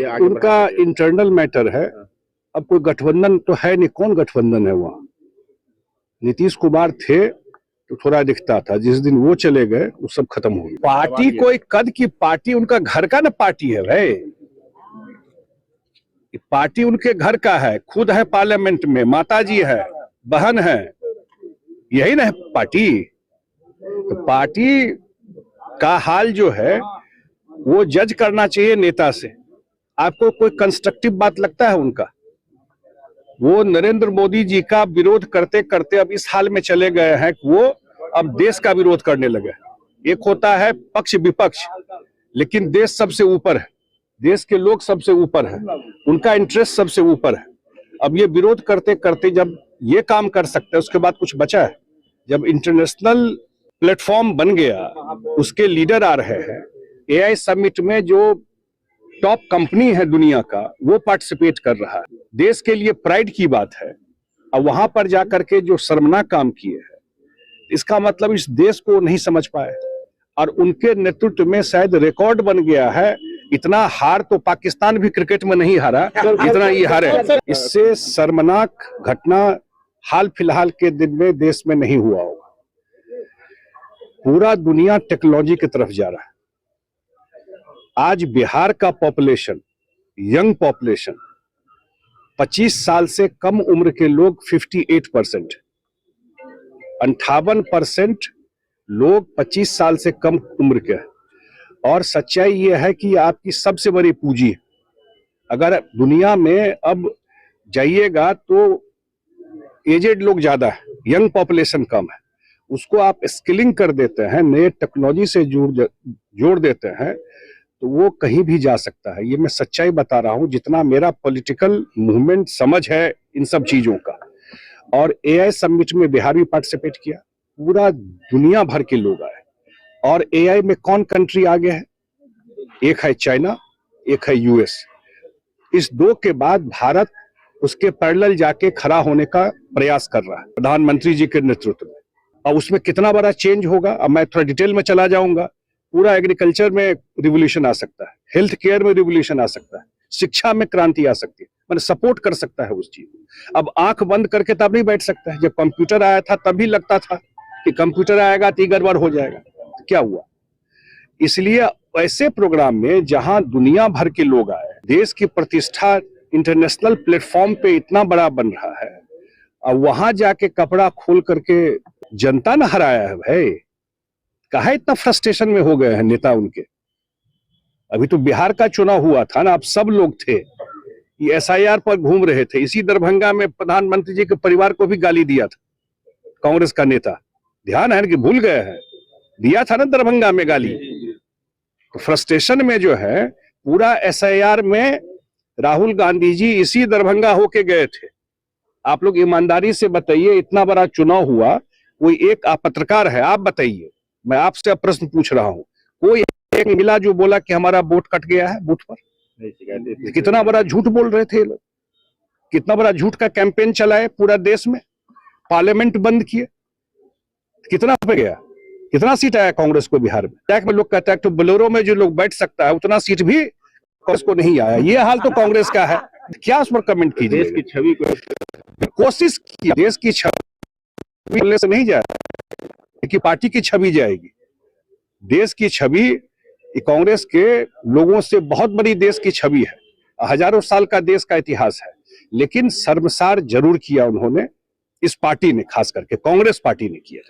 आगे उनका internal matter है। अब कोई गठबंधन तो है नहीं, कौन गठबंधन है वहां? नीतीश कुमार थे तो थोड़ा दिखता था, जिस दिन वो चले गए वो सब खत्म हो गया। पार्टी कोई कद की पार्टी, उनका घर का ना पार्टी है भाई। पार्टी उनके घर का है, खुद है पार्लियामेंट में, माताजी है, बहन है, यही ना है पार्टी। तो पार्टी का हाल जो है वो जज करना चाहिए नेता से। आपको कोई कंस्ट्रक्टिव बात लगता है उनका? वो नरेंद्र मोदी जी का विरोध करते करते अब इस हाल में चले गए हैं कि वो अब देश का विरोध करने लगे। एक होता है पक्ष विपक्ष, लेकिन देश सबसे ऊपर है, देश के लोग सबसे ऊपर है, उनका इंटरेस्ट सबसे ऊपर है। अब ये विरोध करते करते जब ये काम कर सकते हैं, उसके बाद कुछ बचा है? जब इंटरनेशनल प्लेटफॉर्म बन गया, उसके लीडर आ रहे हैं, एआई समिट में जो टॉप कंपनी है दुनिया का वो पार्टिसिपेट कर रहा है, देश के लिए प्राइड की बात है। अब वहां पर जाकर के जो शर्मनाक काम किए हैं, इसका मतलब इस देश को नहीं समझ पाए, और उनके नेतृत्व में शायद रिकॉर्ड बन गया है। इतना हार तो पाकिस्तान भी क्रिकेट में नहीं हारा जितना ये हारे। इससे शर्मनाक घटना हाल फिलहाल के दिन में देश में नहीं हुआ होगा। पूरा दुनिया टेक्नोलॉजी की तरफ जा रहा है। आज बिहार का पॉपुलेशन, यंग पॉपुलेशन, 25 साल से कम उम्र के लोग 58%, 58% लोग 25 साल से कम उम्र के हैं। और सच्चाई ये है कि आपकी सबसे बड़ी पूंजी है। अगर दुनिया में अब जाइएगा तो एजेड लोग ज्यादा है, यंग पॉपुलेशन कम है। उसको आप स्किलिंग कर देते हैं, नए टेक्नोलॉजी से जोड़ देते हैं, तो वो कहीं भी जा सकता है। ये मैं सच्चाई बता रहा हूं, जितना मेरा पॉलिटिकल मूवमेंट समझ है इन सब चीजों का। और एआई समिट में बिहार भी पार्टिसिपेट किया, पूरा दुनिया भर के लोग आए। और एआई में कौन कंट्री आगे है? एक है चाइना, एक है यूएस। इस दो के बाद भारत उसके पैरेलल जाके खड़ा होने का प्रयास कर रहा है प्रधानमंत्री जी के नेतृत्व में। और उसमें कितना बड़ा चेंज होगा, अब मैं थोड़ा डिटेल में चला जाऊंगा। पूरा एग्रीकल्चर में रिवोल्यूशन आ सकता है, हेल्थ केयर में रिवोल्यूशन आ सकता है, शिक्षा में क्रांति आ सकती है, मैंने सपोर्ट कर सकता है उस चीज को। अब आंख बंद करके तब नहीं बैठ सकता है। जब कंप्यूटर आया था तभी लगता था कि कंप्यूटर आएगा तो गड़बड़ हो जाएगा, क्या हुआ? इसलिए ऐसे प्रोग्राम में जहां दुनिया भर के लोग आए, देश की प्रतिष्ठा इंटरनेशनल प्लेटफॉर्म पे इतना बड़ा बन रहा है, और वहां जाके कपड़ा खोल करके जनता ने हराया है भाई। कहा इतना फ्रस्ट्रेशन में हो गए हैं नेता उनके। अभी तो बिहार का चुनाव हुआ था ना, अब सब लोग थे, ये एसआईआर पर घूम रहे थे। इसी दरभंगा में प्रधानमंत्री जी के परिवार को भी गाली दिया था कांग्रेस का नेता, ध्यान है कि भूल गए हैं? दिया था ना दरभंगा में गाली। तो फ्रस्ट्रेशन में जो है पूरा एसआईआर में राहुल गांधी जी इसी दरभंगा होके गए थे। आप लोग ईमानदारी से बताइए, इतना बड़ा चुनाव हुआ, कोई एक पत्रकार है, आप बताइए, मैं आपसे प्रश्न पूछ रहा हूं, कोई एक मिला जो बोला कि हमारा वोट कट गया है बूथ पर? कितना बड़ा झूठ बोल रहे थे लोग, कितना बड़ा झूठ का कैंपेन चलाए पूरा देश में, पार्लियामेंट बंद किए। कितना पे गया, कितना सीट आया कांग्रेस को बिहार में? टैक में लोग कहता है तो बोलेरो में जो लोग बैठ सकता है उतना सीट भी कांग्रेस को नहीं आया। ये हाल तो कांग्रेस का है, क्या उस पर कमेंट कीजिए? देश की छवि को कोशिश की, देश की छवि से नहीं जाए कि पार्टी की छवि जाएगी। देश की छवि कांग्रेस के लोगों से बहुत बड़ी देश की छवि है, हजारों साल का देश का इतिहास है। लेकिन शर्मसार जरूर किया उन्होंने, इस पार्टी ने, खास करके कांग्रेस पार्टी ने किया।